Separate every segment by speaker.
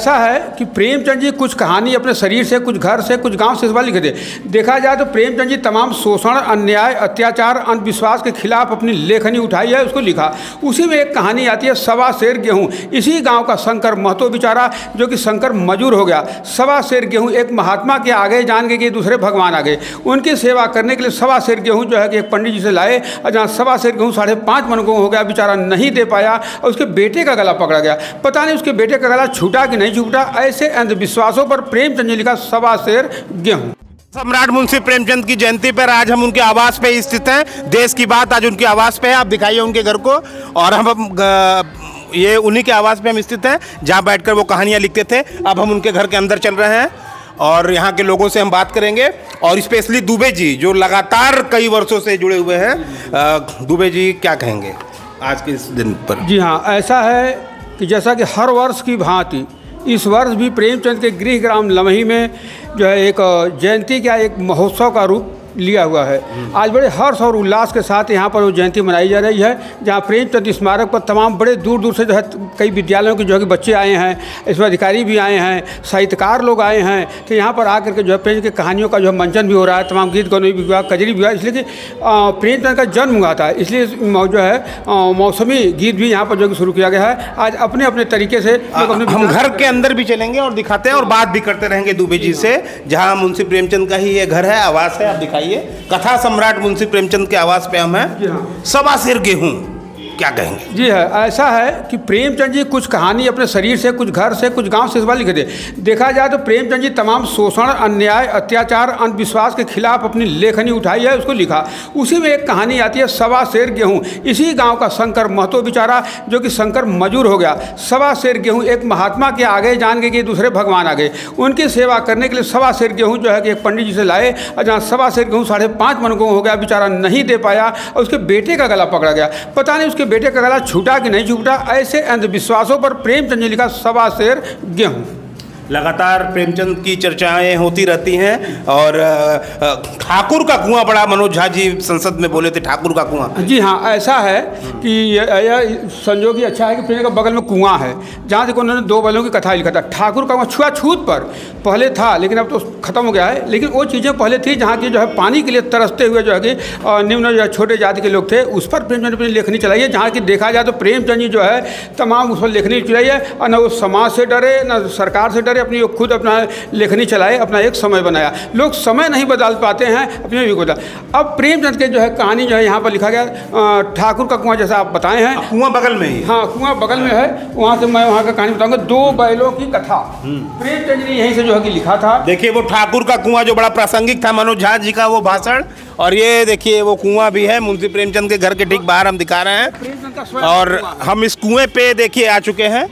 Speaker 1: ऐसा है कि प्रेमचंद जी कुछ कहानी अपने शरीर से, कुछ घर से, कुछ गांव से इस बार लिखे थे। देखा जाए तो प्रेमचंद जी तमाम शोषण, अन्याय, अत्याचार, अंधविश्वास के खिलाफ अपनी लेखनी उठाई है, उसको लिखा। उसी में एक कहानी आती है सवा सेर गेहूँ। इसी गाँव का शंकर महतो बेचारा, जो कि शंकर मजूर हो गया, सवा सेर गेहूँ एक महात्मा के आगे जान गए कि दूसरे भगवान आ गए। उनकी सेवा करने के लिए सवा सेर गेहूँ जो है कि एक पंडित जी से लाए, और जहाँ सवा सेर गेहूँ 5.5 मन को हो गया, बेचारा नहीं दे पाया और उसके बेटे का गला पकड़ा गया। पता नहीं उसके बेटे का गला छूटा कि नहीं छूटा। ऐसे अंधविश्वासों पर प्रेमचंद ने लिखा सवा सेर गेहूं।
Speaker 2: सम्राट मुंशी प्रेमचंद की जयंती पर आज हम उनके आवास पे स्थित हैं। देश की बात आज उनके आवास पे है। आप दिखाइए उनके घर को। और हम ये उन्हीं के आवास पे हम स्थित हैं जहां बैठकर वो कहानियां लिखते थे। अब हम उनके घर के अंदर चल रहे हैं और यहाँ के लोगों से हम बात करेंगे। और स्पेशली दुबे जी जो लगातार कई वर्षों से जुड़े हुए हैं। दुबे जी क्या कहेंगे आज के इस दिन पर?
Speaker 1: जी हाँ, ऐसा है कि जैसा कि हर वर्ष की भांति इस वर्ष भी प्रेमचंद के गृह ग्राम लमही में जो है एक जयंती का एक महोत्सव का रूप लिया हुआ है। आज बड़े हर्ष और उल्लास के साथ यहाँ पर वो जयंती मनाई जा रही है, जहाँ प्रेमचंद स्मारक पर तमाम बड़े दूर दूर से जो है कई विद्यालयों के जो है कि बच्चे आए हैं, इसमें अधिकारी भी आए हैं, साहित्यकार लोग आए हैं। तो यहाँ पर आकर के जो है प्रेमचंद की कहानियों का जो है मंचन भी हो रहा है, तमाम गीत गौनवी भी हुआ, कजरी भी हुआ। इसलिए कि प्रेमचंद का जन्म हुआ था, इसलिए जो है मौसमी गीत भी यहाँ पर जो शुरू किया गया है। आज अपने अपने तरीके से
Speaker 2: हम घर के अंदर भी चलेंगे और दिखाते हैं और बात भी करते रहेंगे दुबे जी से, जहाँ मुंशी प्रेमचंद का ही ये घर है, आवास है। आप दिखाइए। कथा सम्राट मुंशी प्रेमचंद के आवास पे हम हैं। सवा सेर गेहूं क्या कहेंगे?
Speaker 1: जी है, ऐसा है कि प्रेमचंद जी कुछ कहानी अपने शरीर से, कुछ घर से, कुछ गांव से इस बार लिखे थे। देखा जाए तो प्रेमचंद जी तमाम शोषण, अन्याय, अत्याचार, अंधविश्वास के खिलाफ अपनी लेखनी उठाई है, उसको लिखा। उसी में एक कहानी आती है सवा सेर गेहूँ। इसी गांव का शंकर महतो बेचारा, जो कि शंकर मजूर हो गया, सवा सेर गेहूँ एक महात्मा के आगे जान गए कि दूसरे भगवान आ गए। उनकी सेवा करने के लिए सवा सेर गेहूँ जो है कि एक पंडित जी से लाए, और जहाँ सवा सेर गेहूँ 5.5 मन को हो गया, बेचारा नहीं दे पाया और उसके बेटे का गला पकड़ा गया। पता नहीं उसके बेटे का गला छूटा कि नहीं छूटा। ऐसे अंधविश्वासों पर प्रेमचंद ने लिखा सवा सेर गेहूं।
Speaker 2: लगातार प्रेमचंद की चर्चाएं होती रहती हैं। और ठाकुर का कुआं, बड़ा मनोज झा जी संसद में बोले थे ठाकुर का कुआं।
Speaker 1: जी हाँ, ऐसा है कि यह संजोग ही अच्छा है कि प्रेम के बगल में कुआं है, जहाँ से उन्होंने 2 बैलों की कथा लिखा था। ठाकुर का कुआं छुआछूत पर पहले था, लेकिन अब तो ख़त्म हो गया है। लेकिन वो चीज़ें पहले थी जहाँ की जो है पानी के लिए तरसते हुए जो है कि निम्न जो है छोटे जाति के लोग थे, उस पर प्रेमचंद ने अपनी लेखनी चलाई है। जहाँ की देखा जाए तो प्रेमचंद जी जो है तमाम उस पर लेखनी चलाई है, और न वो समाज से डरे, न सरकार से डरे, अपनी खुद अपना लेखनी चलाए, अपना एक समय बनाया। लोग समय नहीं बदल पाते हैं, अपने भी बदल। अब प्रेमचंद के जो है कहानी जो है यहाँ पर लिखा गया ठाकुर का कुआं, जैसा आप बताए हैं।
Speaker 2: कुआं बगल में ही? हाँ,
Speaker 1: कुआं बगल में है। वहाँ से मैं वहाँ का कहानी बताऊंगा। 2 बैलों की कथा प्रेमचंद ने यहीं से जो है कि लिखा था।
Speaker 2: देखिए वो ठाकुर का कुआं जो बड़ा प्रासंगिक था, मनोज झा जी का वो भाषण। और ये देखिए वो कुआं भी है मुंशी प्रेमचंद के घर के ठीक बाहर हम दिखा रहे हैं। और हम इस कुएं पे देखिए आ चुके हैं,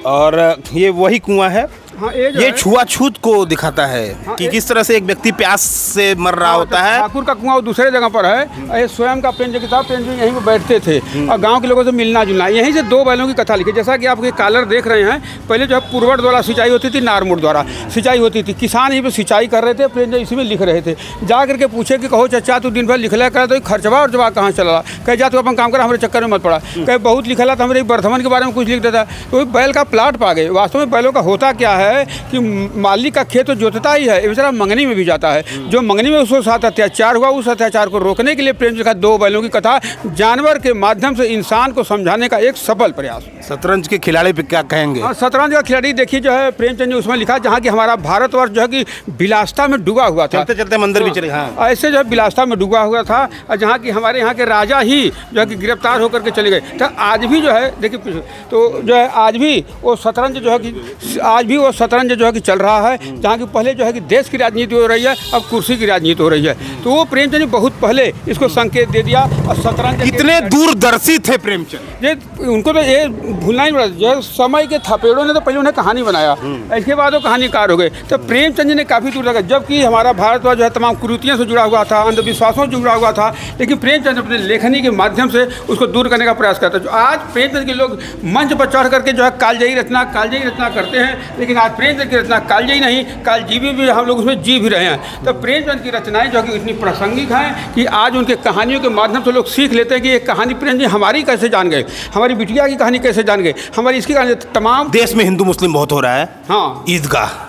Speaker 2: और ये वही कुआं है।
Speaker 1: हाँ,
Speaker 2: ये छुआछूत को दिखाता है कि किस तरह से एक व्यक्ति प्यास से मर रहा होता है।
Speaker 1: ठाकुर का कुआं दूसरे जगह पर है। ये स्वयं का प्रेमचंद था, प्रेमचंद यहीं पर बैठते थे और गांव के लोगों से मिलना जुलना। यहीं से 2 बैलों की कथा लिखी। जैसा कि आप ये कॉलर देख रहे हैं, पहले जो है पुरवट द्वारा सिंचाई होती थी, नारमुड़ द्वारा सिंचाई होती थी। किसान यहीं पर सिंचाई कर रहे थे, प्रेमचंद इसी में लिख रहे थे। जा करके पूछे कि कहो चाचा तू दिन भर लिखला कर, तो खर्चवा और जवा कहाँ चला? कह जा तू अपन काम कर, हमारे चक्कर में मत पड़ा। कह बहुत लिखला तो हमारे बर्धमान के बारे में कुछ लिख देता। तो बैल का प्लाट पा गए। वास्तव में बैलों का होता क्या है कि मालिक का खेत तो जोतता ही है, बेचारा मंगनी में भी जाता है। जो मंगनी में उसके साथ अत्याचार हुआ, उस अत्याचार को रोकने के लिए प्रेमचंद का 2 बैलों की कथा जानवर के माध्यम से इंसान को समझाने का एक सफल प्रयास।
Speaker 2: शतरंज के खिलाड़ी पे क्या कहेंगे?
Speaker 1: शतरंज का खिलाड़ी देखिए जो है प्रेमचंद ने उसमें लिखा, जहाँ की हमारा भारतवर्ष जो है कि विलासता में डूबा हुआ था।
Speaker 2: चलते चलते मंदिर भी चले। हाँ,
Speaker 1: ऐसे जो है विलासता में डूबा हुआ था, और जहाँ की हमारे यहाँ के राजा ही जो है कि गिरफ्तार होकर के चले गए। तो आज भी जो है देखिए, तो जो है आज भी वो शतरंज जो है कि आज भी वो शतरंज जो है कि चल रहा है। जहाँ की पहले जो है कि देश की राजनीति हो रही है, अब कुर्सी की राजनीति हो रही है। तो वो प्रेमचंद ने बहुत पहले इसको संकेत दे दिया। और शतरंज
Speaker 2: कितने दूरदर्शी थे प्रेमचंद।
Speaker 1: ये उनको तो ये भूलना ही पड़ा। जो समय के थपेड़ों ने तो पहले उन्हें कहानी बनाया, इसके बाद वो कहानीकार हो गए। तो प्रेमचंद जी ने काफ़ी दूर लगा, जबकि हमारा भारतवर्ष जो है तमाम कुरीतियों से जुड़ा हुआ था, अंधविश्वासों से जुड़ा हुआ था, लेकिन प्रेमचंद अपने लेखनी के माध्यम से उसको दूर करने का प्रयास करता है। आज प्रेमचंद के लोग मंच पर चढ़ करके जो है कालजयी रचना करते हैं, लेकिन आज प्रेमचंद की रचना कालजयी नहीं, कालजीवी भी हम लोग उसमें जी भी रहे हैं। तो प्रेमचंद की रचनाएं जो कि इतनी प्रासंगिक हैं कि आज उनके कहानियों के माध्यम से लोग सीख लेते हैं कि ये कहानी प्रेमचंद जी हमारी कैसे जान गए, हमारी बिटिया की कहानी कैसे जान गए, हमारी इसकी कहानी। तमाम
Speaker 2: देश में हिंदू मुस्लिम बहुत हो रहा है।
Speaker 1: हाँ,
Speaker 2: ईदगाह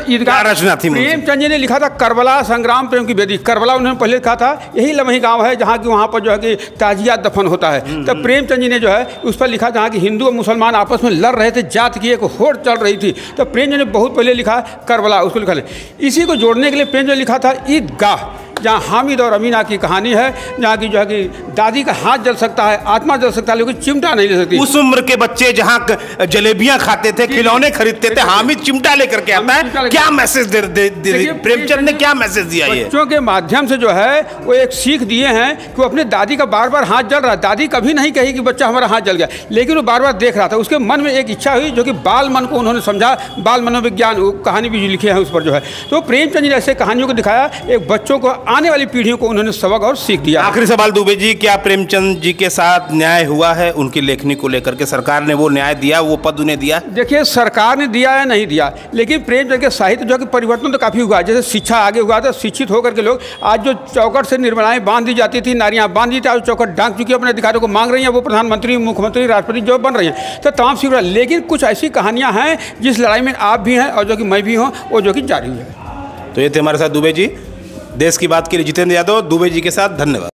Speaker 1: ईदगाह
Speaker 2: रचना थी।
Speaker 1: प्रेमचंद जी ने लिखा था करबला संग्राम प्रेम की वेदी। करबला उन्होंने पहले लिखा था, यही लमही गांव है जहाँ की वहाँ पर जो है कि ताजियात दफन होता है। तब प्रेमचंद जी ने जो है उस पर लिखा जहाँ की हिंदू और मुसलमान आपस में लड़ रहे थे, जात की एक होड़ चल रही थी। तो प्रेमचंद ने बहुत पहले लिखा करबला, उसको लिखा। इसी को जोड़ने के लिए प्रेमचंद ने लिखा था ईदगाह, जहाँ हामिद और अमीना की कहानी है, जहाँ की जो है कि दादी का हाथ जल सकता है, आत्मा जल सकता है, लेकिन चिमटा नहीं ले सकती।
Speaker 2: उस उम्र के बच्चे जहाँ जलेबियां खाते थे, खिलौने खरीदते थे, हामिद चिमटा लेकर के आता है। क्या मैसेज प्रेमचंद ने क्या मैसेज दिया? ये
Speaker 1: बच्चों के माध्यम से जो है वो एक सीख दिए हैं कि वो अपने दादी का बार बार हाथ जल रहा है। दादी कभी नहीं कही कि बच्चा हमारा हाथ जल गया, लेकिन वो बार बार देख रहा था। उसके मन में एक इच्छा हुई जो कि बाल मन को उन्होंने समझा, बाल मनोविज्ञान कहानी भी लिखे हैं उस पर जो है। तो प्रेमचंद जी ने ऐसे कहानियों को दिखाया, एक बच्चों को, आने वाली पीढ़ियों को उन्होंने सबक और सीख दिया।
Speaker 2: आखिरी सवाल दुबे जी, क्या प्रेमचंद जी के साथ न्याय हुआ है उनकी लेखनी को लेकर के? सरकार ने वो न्याय दिया, वो पद उन्हें दिया?
Speaker 1: देखिए, सरकार ने दिया या नहीं दिया, लेकिन प्रेमचंद के साहित्य जो कि परिवर्तन तो काफ़ी हुआ। जैसे शिक्षा आगे हुआ था, शिक्षित होकर के लोग आज जो चौखट से निर्मलाएं बांध दी जाती थी, नारियां बांध दी थी, आज चौखट ढांक चुकी अपने अधिकारों को मांग रही हैं, वो प्रधानमंत्री, मुख्यमंत्री, राष्ट्रपति जो बन रही हैं, तो तमाम सीख। लेकिन कुछ ऐसी कहानियाँ हैं जिस लड़ाई में आप भी हैं और जो कि मैं भी हूँ, वो जो कि जारी है।
Speaker 2: तो ये थे हमारे साथ दुबे जी। देश की बात के लिए जितेंद्र यादव, दुबे जी के साथ। धन्यवाद।